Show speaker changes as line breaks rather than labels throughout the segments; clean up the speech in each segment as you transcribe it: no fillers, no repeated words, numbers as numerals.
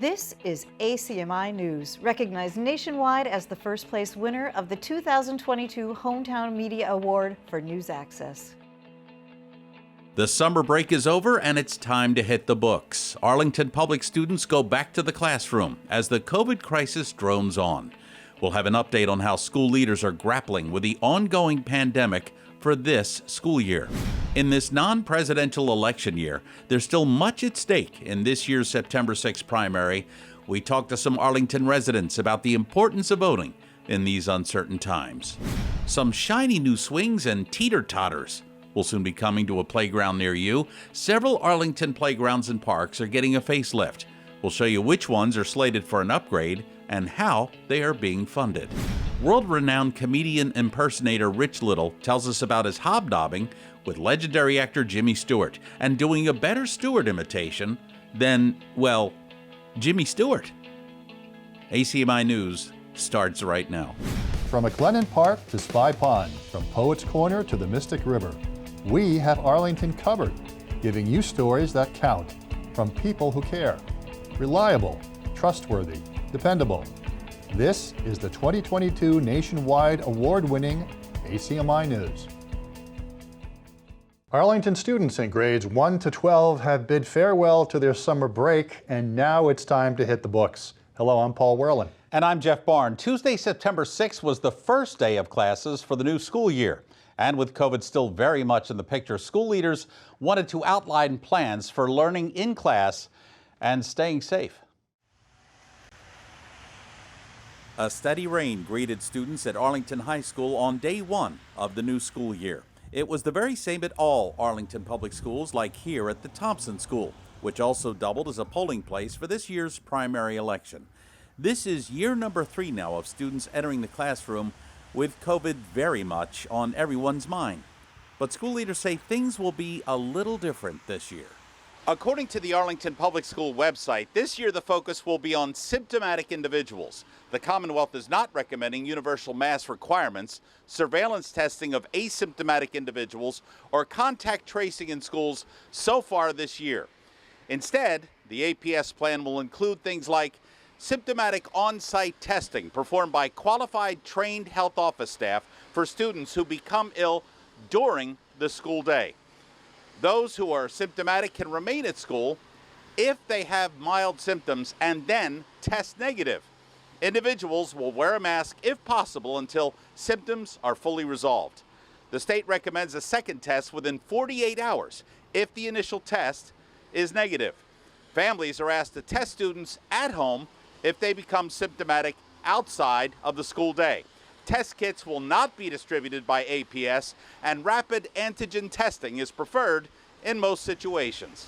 This is ACMi News, recognized nationwide as the first place winner of the 2022 Hometown Media Award for News Access.
The summer break is over and it's time to hit the books. Arlington public students go back to the classroom as the COVID crisis drones on. We'll have an update on how school leaders are grappling with the ongoing pandemic for this school year. In this non-presidential election year, there's still much at stake in this year's September 6th primary. We talked to some Arlington residents about the importance of voting in these uncertain times. Some shiny new swings and teeter-totters will soon be coming to a playground near you. Several Arlington playgrounds and parks are getting a facelift. We'll show you which ones are slated for an upgrade and how they are being funded. World-renowned comedian impersonator Rich Little tells us about his hobnobbing with legendary actor Jimmy Stewart and doing a better Stewart imitation than, well, Jimmy Stewart. ACMi News starts right now.
From McLennan Park to Spy Pond, from Poets Corner to the Mystic River, we have Arlington covered, giving you stories that count from people who care. Reliable, trustworthy, dependable. This is the 2022 nationwide award-winning ACMi News. Arlington students in grades 1 to 12 have bid farewell to their summer break, and now it's time to hit the books. Hello, I'm Paul Werlin.
And I'm Jeff Barn. Tuesday, September 6th was the first day of classes for the new school year. And with COVID still very much in the picture, school leaders wanted to outline plans for learning in class and staying safe. A steady rain greeted students at Arlington High School on day one of the new school year. It was the very same at all Arlington public schools, like here at the Thompson School, which also doubled as a polling place for this year's primary election. This is year number 3 now of students entering the classroom with COVID very much on everyone's mind. But school leaders say things will be a little different this year. According to the Arlington Public School website, this year the focus will be on symptomatic individuals. The Commonwealth is not recommending universal mask requirements, surveillance testing of asymptomatic individuals, or contact tracing in schools so far this year. Instead, the APS plan will include things like symptomatic on-site testing performed by qualified trained health office staff for students who become ill during the school day. Those who are symptomatic can remain at school if they have mild symptoms and then test negative. Individuals will wear a mask if possible until symptoms are fully resolved. The state recommends a second test within 48 hours if the initial test is negative. Families are asked to test students at home if they become symptomatic outside of the school day. Test kits will not be distributed by APS, and rapid antigen testing is preferred in most situations.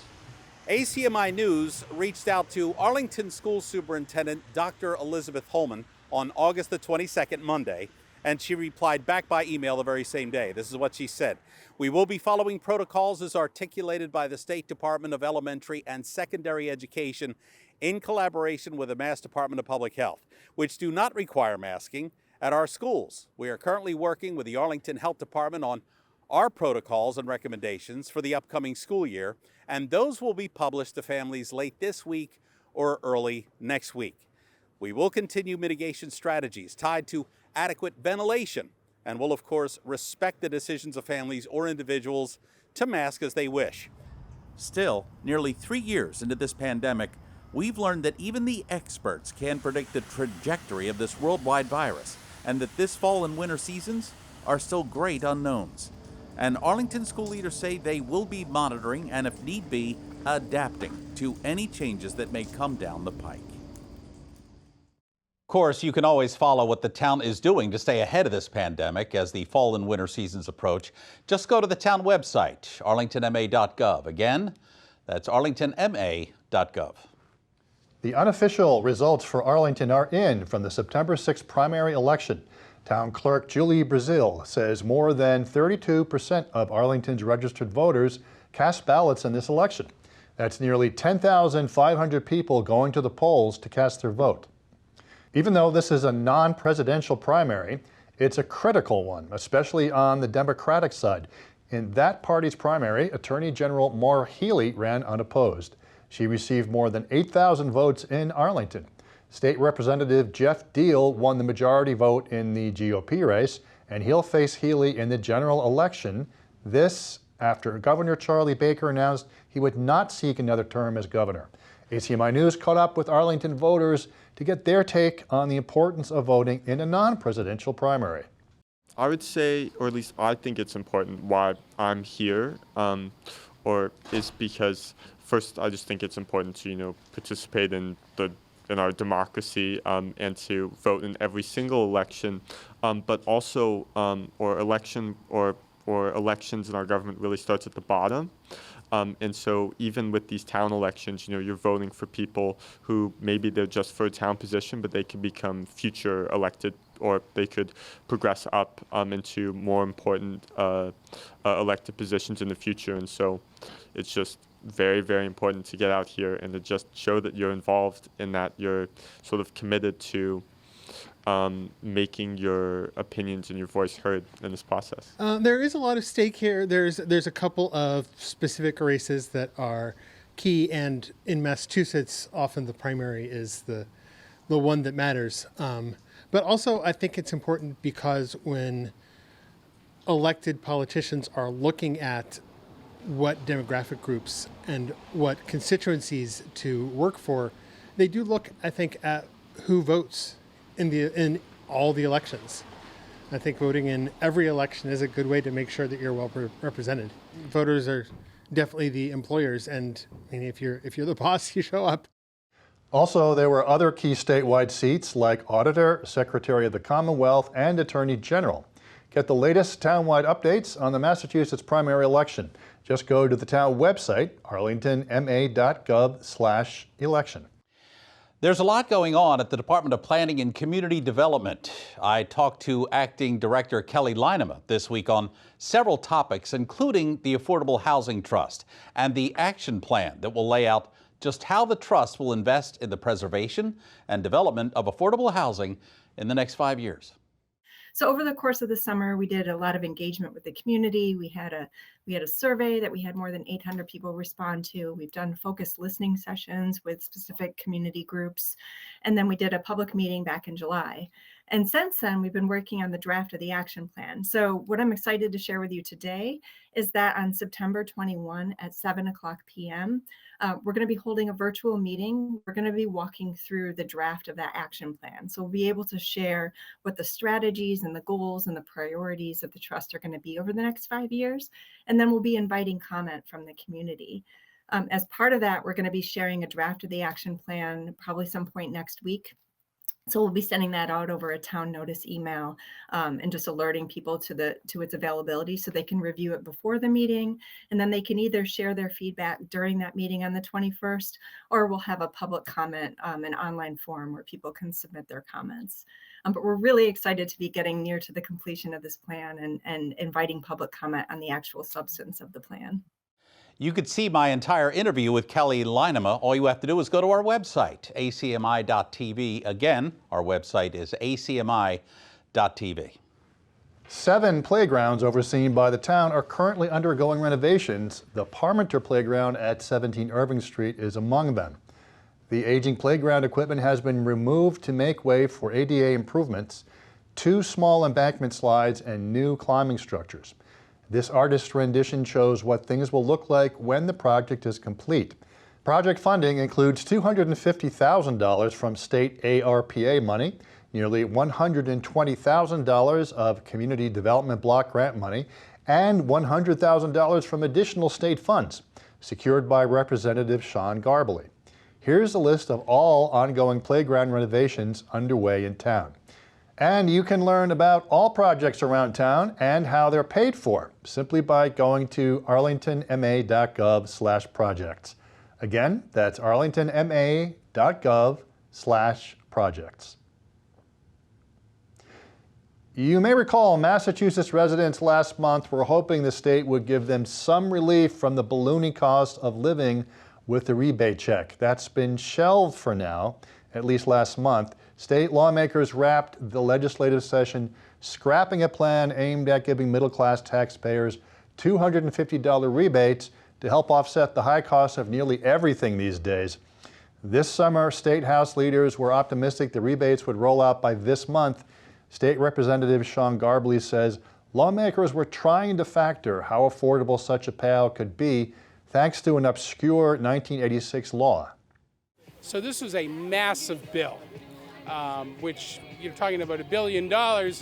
ACMi News reached out to Arlington School Superintendent Dr. Elizabeth Holman on August the 22nd, Monday, and she replied back by email the very same day. This is what she said. We will be following protocols as articulated by the State Department of Elementary and Secondary Education in collaboration with the Mass Department of Public Health, which do not require masking at our schools. We are currently working with the Arlington Health Department on our protocols and recommendations for the upcoming school year, and those will be published to families late this week or early next week. We will continue mitigation strategies tied to adequate ventilation, and will of course respect the decisions of families or individuals to mask as they wish. Still, nearly 3 years into this pandemic, we've learned that even the experts can't predict the trajectory of this worldwide virus, and that this fall and winter seasons are still great unknowns. And Arlington school leaders say they will be monitoring and, if need be, adapting to any changes that may come down the pike. Of course, you can always follow what the town is doing to stay ahead of this pandemic as the fall and winter seasons approach. Just go to the town website, arlingtonma.gov. Again, that's arlingtonma.gov.
The unofficial results for Arlington are in from the September 6th primary election. Town Clerk Julie Brazil says more than 32% of Arlington's registered voters cast ballots in this election. That's nearly 10,500 people going to the polls to cast their vote. Even though this is a non-presidential primary, it's a critical one, especially on the Democratic side. In that party's primary, Attorney General Maura Healey ran unopposed. She received more than 8,000 votes in Arlington. State Representative Jeff Deal won the majority vote in the GOP race, and he'll face Healy in the general election. This after Governor Charlie Baker announced he would not seek another term as governor. ACMi News caught up with Arlington voters to get their take on the importance of voting in a non-presidential primary.
I would say, or at least I think it's important why I'm here, is because first I just think it's important to participate in our democracy and to vote in every single election, but also elections in our government really starts at the bottom. And so even with these town elections, you're voting for people who maybe they're just for a town position, but they could become future elected, or they could progress up into more important elected positions in the future. And so it's just very, very important to get out here and to just show that you're involved and that you're sort of committed to making your opinions and your voice heard in this process.
There is a lot of stake here. There's a couple of specific races that are key, and in Massachusetts, often the primary is the one that matters. But also, I think it's important because when elected politicians are looking at what demographic groups and what constituencies to work for, they do look, I think, at who votes in all the elections. I think voting in every election is a good way to make sure that you're well represented. Voters are definitely the employers, and I mean, if you're the boss, you show up.
Also, there were other key statewide seats like Auditor, Secretary of the Commonwealth, and Attorney General. Get the latest townwide updates on the Massachusetts primary election. Just go to the town website, arlingtonma.gov/election.
There's a lot going on at the Department of Planning and Community Development. I talked to Acting Director Kelly Leinema this week on several topics, including the Affordable Housing Trust and the action plan that will lay out just how the trust will invest in the preservation and development of affordable housing in the next 5 years.
So over the course of the summer, we did a lot of engagement with the community. We had a survey that we had more than 800 people respond to. We've done focused listening sessions with specific community groups. And then we did a public meeting back in July. And since then, we've been working on the draft of the action plan. So what I'm excited to share with you today is that on September 21 at 7:00 p.m., we're going to be holding a virtual meeting. We're going to be walking through the draft of that action plan. So we'll be able to share what the strategies and the goals and the priorities of the trust are going to be over the next 5 years. And then we'll be inviting comment from the community. As part of that, we're going to be sharing a draft of the action plan probably some point next week. So we'll be sending that out over a town notice email and just alerting people to its availability so they can review it before the meeting. And then they can either share their feedback during that meeting on the 21st, or we'll have a public comment, an online forum where people can submit their comments. But we're really excited to be getting near to the completion of this plan and inviting public comment on the actual substance of the plan.
You could see my entire interview with Kelly Leinema. All you have to do is go to our website, acmi.tv. Again, our website is acmi.tv.
7 playgrounds overseen by the town are currently undergoing renovations. The Parmenter Playground at 17 Irving Street is among them. The aging playground equipment has been removed to make way for ADA improvements, 2 small embankment slides, and new climbing structures. This artist's rendition shows what things will look like when the project is complete. Project funding includes $250,000 from state ARPA money, nearly $120,000 of Community Development Block Grant money, and $100,000 from additional state funds, secured by Representative Sean Garbely. Here's a list of all ongoing playground renovations underway in town. And you can learn about all projects around town and how they're paid for simply by going to arlingtonma.gov/projects. Again, that's arlingtonma.gov/projects. You may recall Massachusetts residents last month were hoping the state would give them some relief from the ballooning cost of living with the rebate check. That's been shelved for now, at least last month. State lawmakers wrapped the legislative session scrapping a plan aimed at giving middle-class taxpayers $250 rebates to help offset the high cost of nearly everything these days. This summer, State House leaders were optimistic the rebates would roll out by this month. State Representative Sean Garbley says lawmakers were trying to factor how affordable such a payout could be thanks to an obscure 1986 law.
So this was a massive bill, which you're talking about $1 billion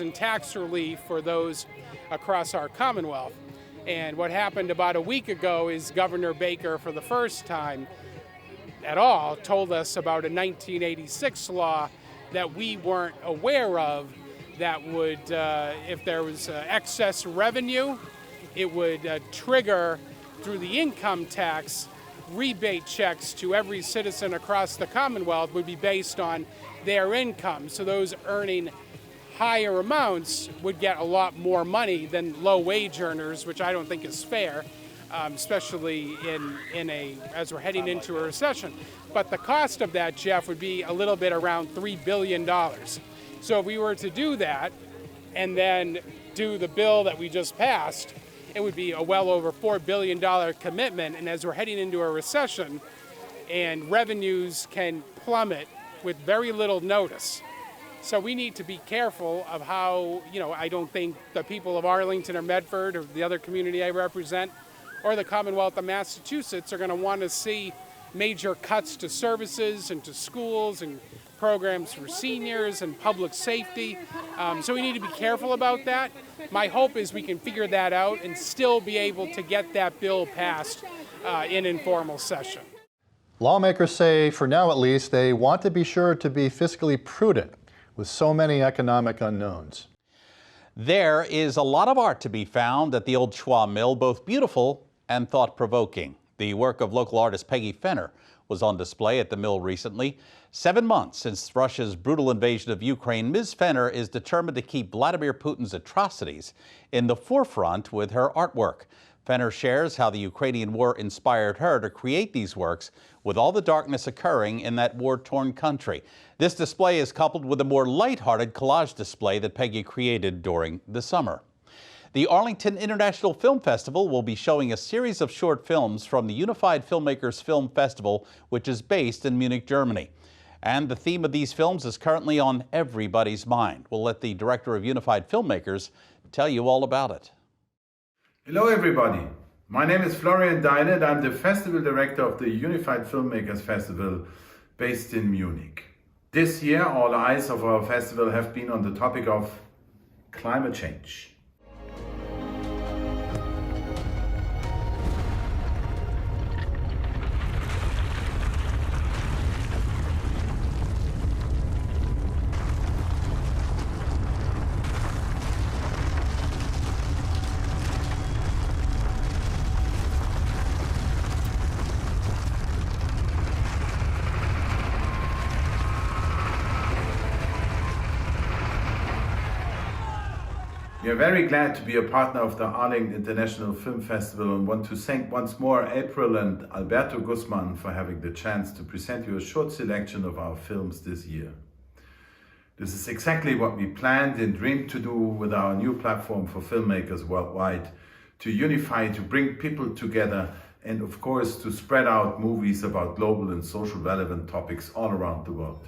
in tax relief for those across our Commonwealth. And what happened about a week ago is Governor Baker, for the first time at all, told us about a 1986 law that we weren't aware of that would, if there was excess revenue, it would trigger through the income tax. Rebate checks to every citizen across the Commonwealth would be based on their income. So those earning higher amounts would get a lot more money than low wage earners, which I don't think is fair, especially as we're heading into a recession. But the cost of that, Jeff, would be a little bit around $3 billion. So if we were to do that and then do the bill that we just passed, it would be a well over $4 billion commitment. And as we're heading into a recession and revenues can plummet with very little notice. So we need to be careful of how, I don't think the people of Arlington or Medford or the other community I represent or the Commonwealth of Massachusetts are going to want to see major cuts to services and to schools and programs for seniors and public safety. So we need to be careful about that. My hope is we can figure that out and still be able to get that bill passed in informal session.
Lawmakers say, for now at least, they want to be sure to be fiscally prudent with so many economic unknowns.
There is a lot of art to be found at the old Schwa Mill, both beautiful and thought-provoking. The work of local artist Peggy Fenner was on display at the mill recently. 7 months since Russia's brutal invasion of Ukraine, Ms. Fenner is determined to keep Vladimir Putin's atrocities in the forefront with her artwork. Fenner shares how the Ukrainian war inspired her to create these works with all the darkness occurring in that war-torn country. This display is coupled with a more light-hearted collage display that Peggy created during the summer. The Arlington International Film Festival will be showing a series of short films from the Unified Filmmakers Film Festival, which is based in Munich, Germany. And the theme of these films is currently on everybody's mind. We'll let the director of Unified Filmmakers tell you all about it.
Hello everybody, my name is Florian Deine and I'm the festival director of the Unified Filmmakers Festival based in Munich. This year all eyes of our festival have been on the topic of climate change. We are very glad to be a partner of the Arlington International Film Festival and want to thank once more April and Alberto Guzman for having the chance to present you a short selection of our films this year. This is exactly what we planned and dreamed to do with our new platform for filmmakers worldwide, to unify, to bring people together, and of course to spread out movies about global and social relevant topics all around the world.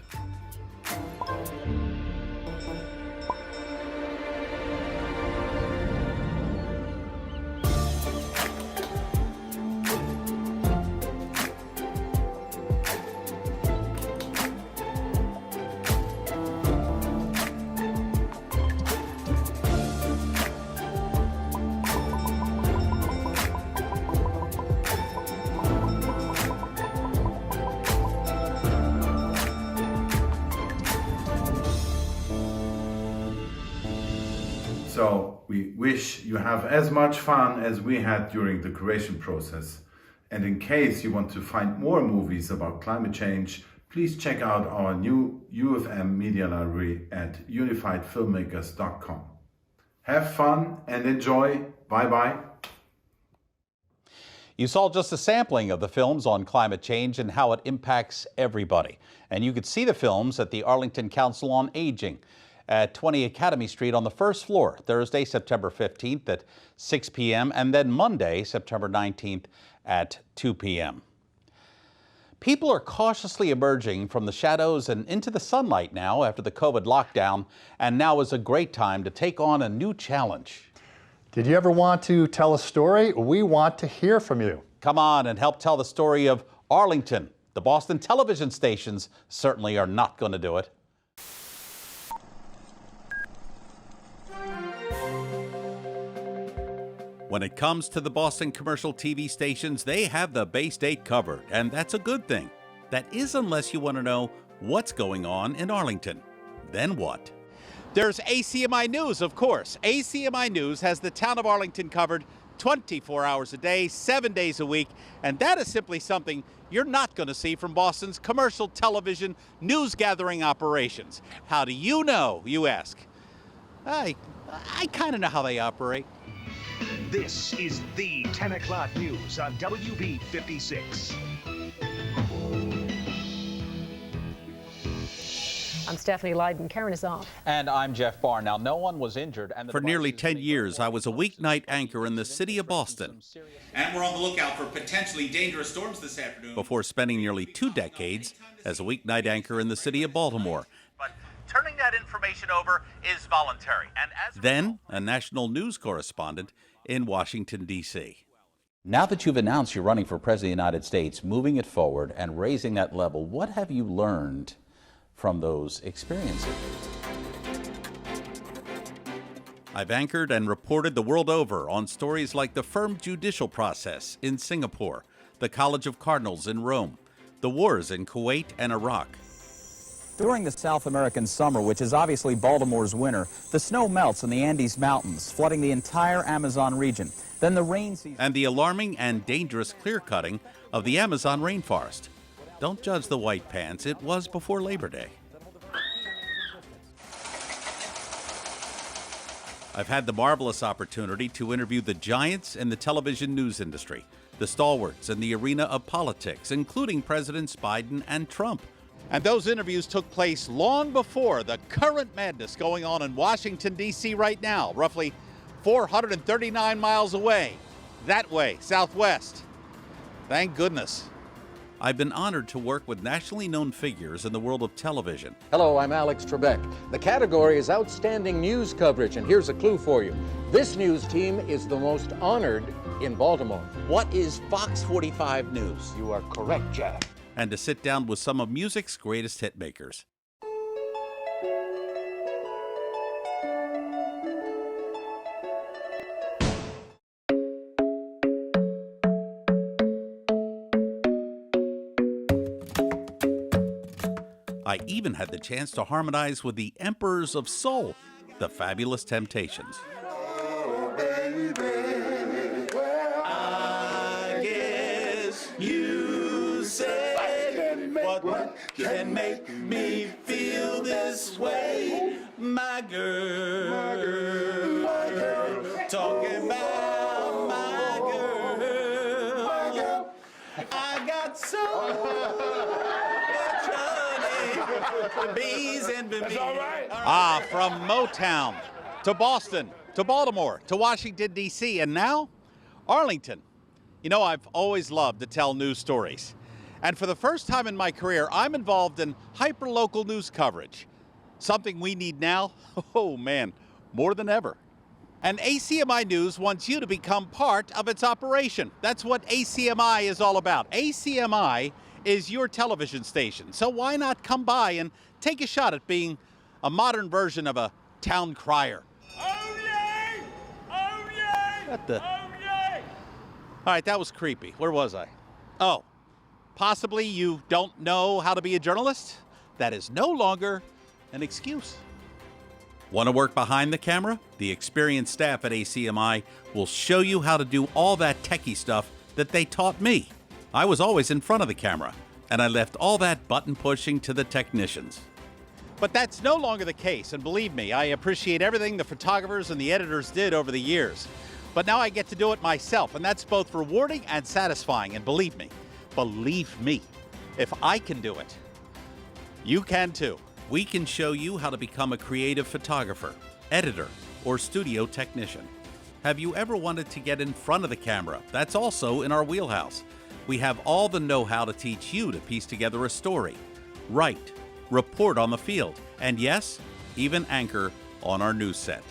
So we wish you have as much fun as we had during the creation process. And in case you want to find more movies about climate change, please check out our new UFM media library at unifiedfilmmakers.com. Have fun and enjoy. Bye-bye.
You saw just a sampling of the films on climate change and how it impacts everybody. And you could see the films at the Arlington Council on Aging. at 20 Academy Street on the first floor, Thursday, September 15th at 6 p.m. and then Monday, September 19th at 2 p.m. People are cautiously emerging from the shadows and into the sunlight now after the COVID lockdown, and now is a great time to take on a new challenge.
Did you ever want to tell a story? We want to hear from you.
Come on and help tell the story of Arlington. The Boston television stations certainly are not going to do it. When it comes to the Boston commercial TV stations, they have the Bay State covered, and that's a good thing. That is unless you want to know what's going on in Arlington. Then what? There's ACMi News, of course. ACMi News has the town of Arlington covered 24 hours a day, 7 days a week, and that is simply something you're not going to see from Boston's commercial television news gathering operations. How do you know, you ask? I kind of know how they operate.
This is the 10 o'clock news on WB 56.
I'm Stephanie Lyden. Karen is off.
And I'm Jeff Barr. Now, no one was injured. And
For nearly 10 years, I was a weeknight anchor in the city of Boston. And we're on the lookout for potentially dangerous storms this afternoon. Before spending nearly 2 decades as a weeknight anchor in the city of Baltimore. But turning that information over is voluntary. And then, a national news correspondent in Washington, D.C. Now that you've announced you're running for President of the United States, moving it forward and raising that level, what have you learned from those experiences? I've anchored and reported the world over on stories like the firm judicial process in Singapore, the College of Cardinals in Rome, the wars in Kuwait and Iraq.
During the South American summer, which is obviously Baltimore's winter, the snow melts in the Andes Mountains, flooding the entire Amazon region. Then the rain season. And the alarming and dangerous clear-cutting of the Amazon rainforest. Don't judge the white pants, it was before Labor Day. I've had the marvelous opportunity to interview the giants in the television news industry, the stalwarts in the arena of politics, including Presidents Biden and Trump. And those interviews took place long before the current madness going on in Washington, D.C. right now, roughly 439 miles away, that way, southwest. Thank goodness. I've been honored to work with nationally known figures in the world of television.
Hello, I'm Alex Trebek. The category is Outstanding News Coverage, and here's a clue for you. This news team is the most honored in Baltimore.
What is Fox 45 News?
You are correct, Jeff.
And to sit down with some of music's greatest hitmakers. I even had the chance to harmonize with the Emperors of Soul, the Fabulous Temptations. Oh, baby, I guess you say what can make me feel this way, my girl, talking about my girl, I got so much honey, bees and bees. That's all right. From Motown to Boston to Baltimore to Washington, D.C., and now Arlington. You know, I've always loved to tell news stories. And for the first time in my career, I'm involved in hyper-local news coverage. Something we need now, oh man, more than ever. And ACMi News wants you to become part of its operation. That's what ACMi is all about. ACMi is your television station, so why not come by and take a shot at being a modern version of a town crier? Oh yay! Oh yay! What the? Oh yay! All right, that was creepy. Where was I? Oh. Possibly you don't know how to be a journalist? That is no longer an excuse. Want to work behind the camera? The experienced staff at ACMi will show you how to do all that techie stuff that they taught me. I was always in front of the camera, and I left all that button pushing to the technicians. But that's no longer the case, and believe me, I appreciate everything the photographers and the editors did over the years. But now I get to do it myself, and that's both rewarding and satisfying, and believe me, if I can do it, you can too.
we can show you how to become a creative photographer, editor, or studio technician. Have you ever wanted to get in front of the camera? That's also in our wheelhouse. We have all the know-how to teach you to piece together a story, write, report on the field, and yes, even anchor on our news set.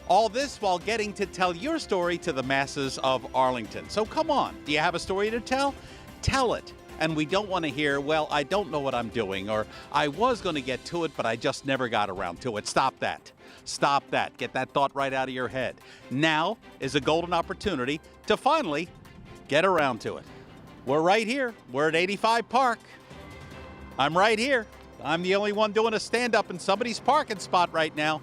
All this while getting to tell your story to the masses of Arlington. So come on, do you have a story to tell? Tell it. And we don't want to hear, well, I don't know what I'm doing, or I was going to get to it, but I just never got around to it. Stop that. Stop that. Get that thought right out of your head. Now is a golden opportunity to finally get around to it. We're right here. We're at 85 Park. I'm right here. I'm the only one doing a stand-up in somebody's parking spot right now.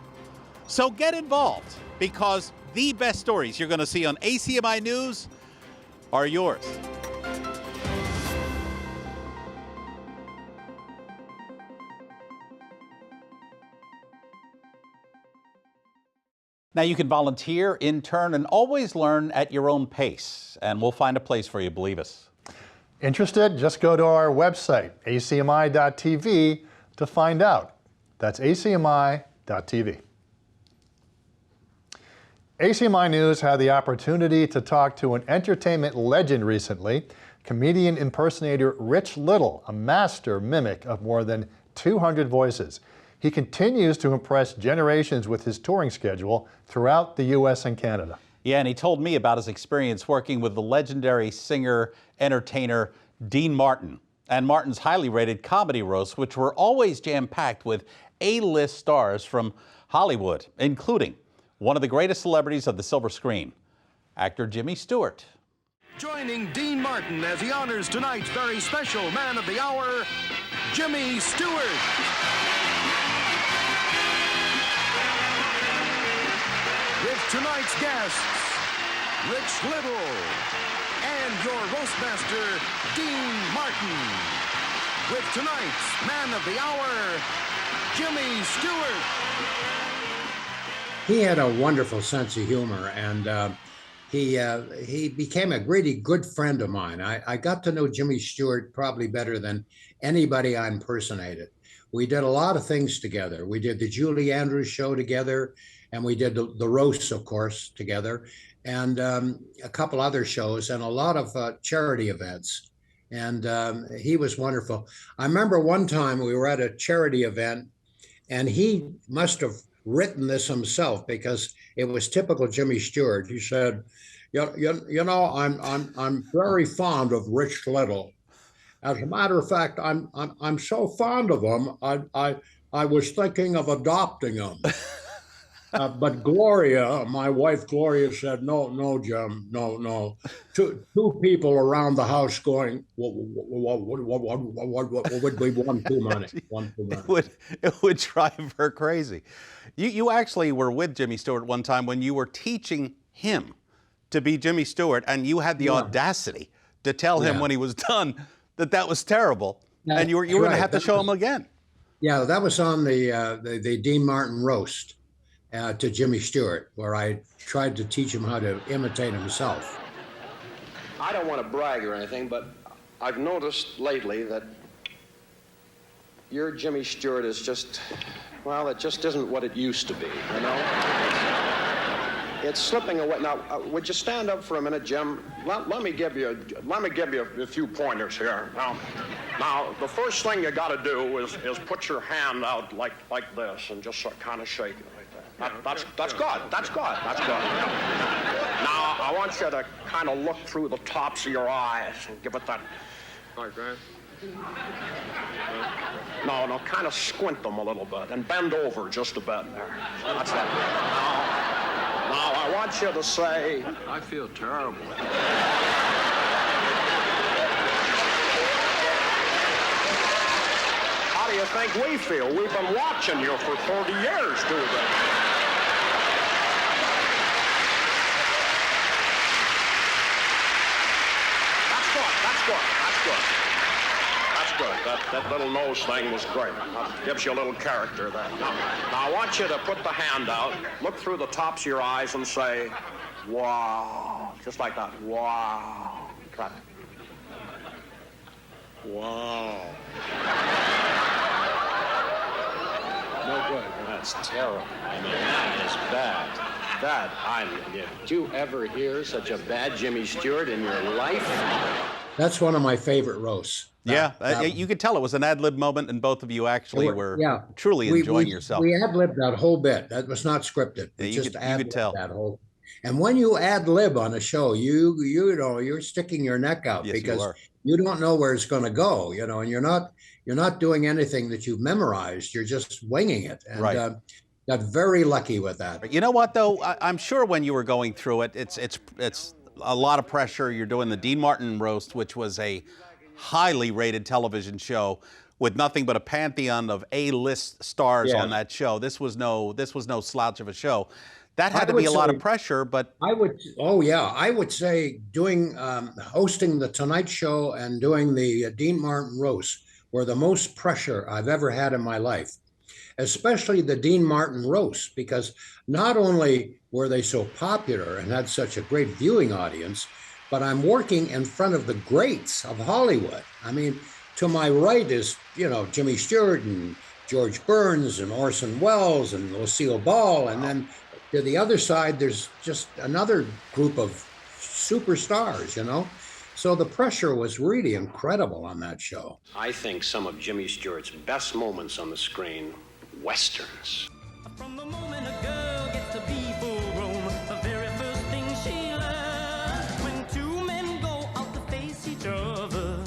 So get involved, because the best stories you're going to see on ACMi News are yours. Now you can volunteer, intern, and always learn at your own pace, and we'll find a place for you, believe us.
Interested? Just go to our website, acmi.tv, to find out. That's acmi.tv. ACMi News had the opportunity to talk to an entertainment legend recently, comedian impersonator Rich Little, a master mimic of more than 200 voices. He continues to impress generations with his touring schedule throughout the U.S. and Canada.
Yeah, and he told me about his experience working with the legendary singer, entertainer Dean Martin, and Martin's highly rated comedy roasts, which were always jam-packed with A-list stars from Hollywood, including one of the greatest celebrities of the silver screen, actor Jimmy Stewart.
Joining Dean Martin as he honors tonight's very special Man of the Hour, Jimmy Stewart. With tonight's guests, Rich Little, and your roastmaster, Dean Martin. With tonight's Man of the Hour, Jimmy Stewart.
He had a wonderful sense of humor, and he became a really good friend of mine. I got to know Jimmy Stewart probably better than anybody I impersonated. We did a lot of things together. We did the Julie Andrews show together, and we did the roasts, of course, together, and a couple other shows, and a lot of charity events. And he was wonderful. I remember one time we were at a charity event, and he must have written this himself because it was typical Jimmy Stewart. He said, you know, I'm very fond of Rich Little. As a matter of fact, I'm so fond of him, I was thinking of adopting him. But Gloria, my wife Gloria, said, no, Jim, no. Two people around the house going, what would be one too many?
It would drive her crazy. You actually were with Jimmy Stewart one time when you were teaching him to be Jimmy Stewart, and you had the audacity to tell him when he was done that was terrible, and you were going to have to show him again.
Yeah, that was on the Dean Martin roast to Jimmy Stewart, where I tried to teach him how to imitate himself.
I don't want to brag or anything, but I've noticed lately that your Jimmy Stewart is just, well, it just isn't what it used to be, you know? It's slipping away. Now, would you stand up for a minute, Jim? Let me give you a few pointers here. Now, the first thing you got to do is put your hand out like this and just kind of shake it like that. That's good. That's good. That's good. Now, I want you to kind of look through the tops of your eyes and give it that. Like that. No, kind of squint them a little bit and bend over just a bit there. That's it. Now, I want you to say, I feel terrible. How do you think we feel? We've been watching you for 40 years do this. That's good. That's good. That's good. That's good. That little nose thing was great. That gives you a little character there. Now, I want you to put the hand out, look through the tops of your eyes and say, wow. Just like that. Wow. Try it. Wow. that's terrible. I mean, that is bad. Did you ever hear such a bad Jimmy Stewart in your life?
That's one of my favorite roasts.
You could tell it was an ad-lib moment, and both of you actually were truly enjoying yourself.
We ad-libbed that whole bit. That was not scripted.
You could tell.
That whole. And when you ad-lib on a show, you know you're sticking your neck out because you don't know where it's going to go. You know, and you're not doing anything that you've memorized. You're just winging it. And, got very lucky with that.
You know what, though? I'm sure when you were going through it, it's a lot of pressure. You're doing the Dean Martin roast, which was a highly rated television show with nothing but a pantheon of A-list stars on that show. This was no slouch of a show. That had to be a lot of pressure, but
I would say doing hosting the Tonight Show and doing the Dean Martin roast were the most pressure I've ever had in my life. Especially the Dean Martin roast, because not only were they so popular and had such a great viewing audience, but I'm working in front of the greats of Hollywood. I mean, to my right is, Jimmy Stewart and George Burns and Orson Welles and Lucille Ball. And then to the other side, there's just another group of superstars, So the pressure was really incredible on that show.
I think some of Jimmy Stewart's best moments on the screen, Westerns.
From the moment a girl gets to be full grown, the very first thing she learns, when two men go out to face each other,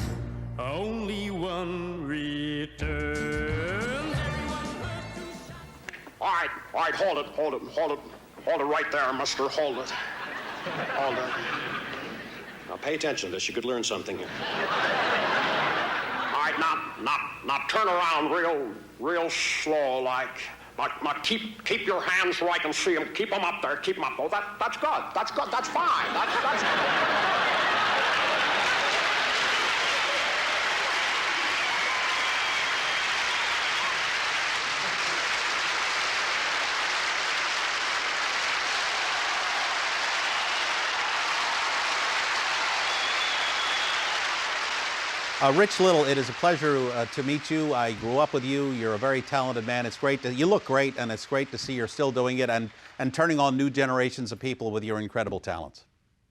only one returns.
All right, hold it right there, mister, hold it. Hold it. Now pay attention to this, you could learn something here. All right, now turn around real slow, like. Now keep your hands so I can see them. Keep them up there. Keep them up. Oh, that's good. That's good. That's fine. That's
Rich Little, it is a pleasure to meet you. I grew up with you. You're a very talented man. It's great. You look great, and it's great to see you're still doing it and turning on new generations of people with your incredible talents.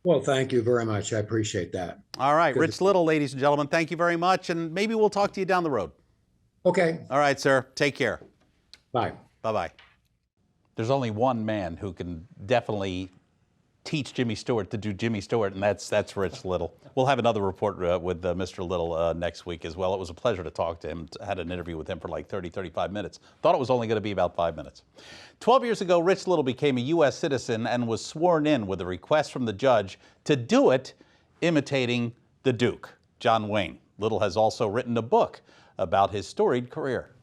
Well, thank you very much. I appreciate that.
All right, Rich Little, ladies and gentlemen, thank you very much, and maybe we'll talk to you down the road.
Okay.
All right, sir. Take care.
Bye.
Bye-bye. There's only one man who can definitely teach Jimmy Stewart to do Jimmy Stewart, and that's Rich Little. We'll have another report with Mr. Little next week as well. It was a pleasure to talk to him. I had an interview with him for like 35 minutes. Thought it was only going to be about 5 minutes. 12 years ago, Rich Little became a U.S. citizen and was sworn in with a request from the judge to do it imitating the Duke, John Wayne. Little has also written a book about his storied career.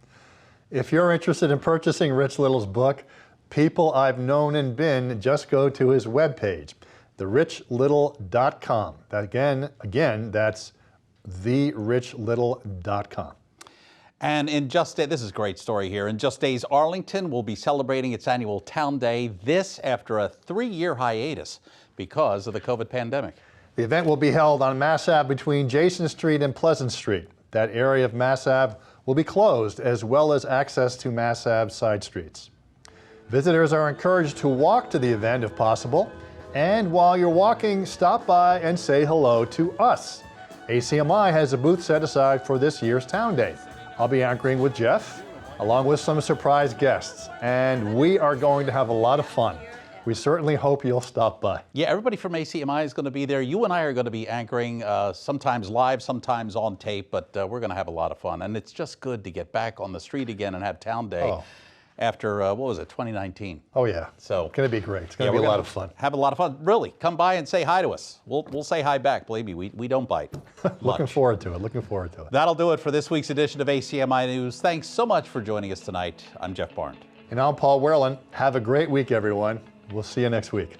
If you're interested in purchasing Rich Little's book, People I've Known and Been, just go to his webpage, therichlittle.com. Again, that's therichlittle.com.
And in just this is a great story here. In just days, Arlington will be celebrating its annual Town Day, this after a 3-year hiatus because of the COVID pandemic.
The event will be held on Mass Ave between Jason Street and Pleasant Street. That area of Mass Ave will be closed, as well as access to Mass Ave side streets. Visitors are encouraged to walk to the event if possible, and while you're walking, stop by and say hello to us. ACMi has a booth set aside for this year's Town Day. I'll be anchoring with Jeff, along with some surprise guests, and we are going to have a lot of fun. We certainly hope you'll stop by.
Yeah, everybody from ACMi is going to be there. You and I are going to be anchoring, sometimes live, sometimes on tape, but we're going to have a lot of fun. And it's just good to get back on the street again and have Town Day. After, 2019?
Oh, yeah.
So
it's going to be great. It's going to be a lot of fun.
Have a lot of fun. Really, come by and say hi to us. We'll say hi back. Believe me, we don't bite.
Looking forward to it.
That'll do it for this week's edition of ACMi News. Thanks so much for joining us tonight. I'm Jeff Barnes.
And I'm Paul Werlin. Have a great week, everyone. We'll see you next week.